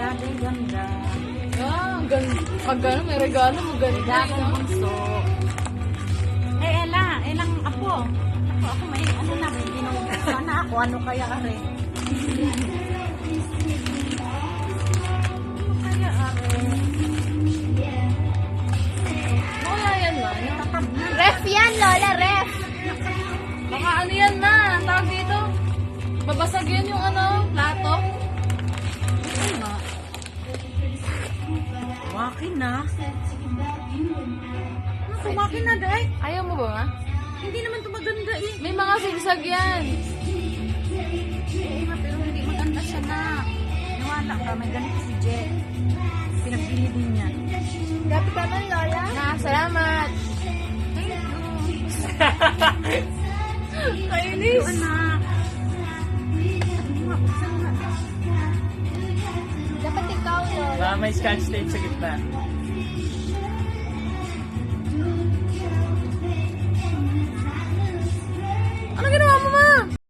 Grabe, ganda. Ah, pag gano'n, may regalo, maganda. Regalo bunso. Elang apo. Ako may, ano na, may binubuksan na ako. Ano kaya are? Ano kaya are? Wala yan na. Tatab na. Ref yan, Lola, ref. Baka ano yan na, tawag dito. Babasag yan yung ano, plato. Ay nga. Wakin na. Ano, kumakin na, day? Ayaw mo ba nga? Hindi naman ito maganda eh. May mga sigsag yan. Oo nga, pero hindi maganda siya na. Nawala ka, may ganito si Jet. Pinagbili din niya. Grabe ka man, Lola. Na, salamat. Kainis. Ito, anak. Ano nga, buksan nga. Dapat ikaw, Lola. May scotch tape sa gitna.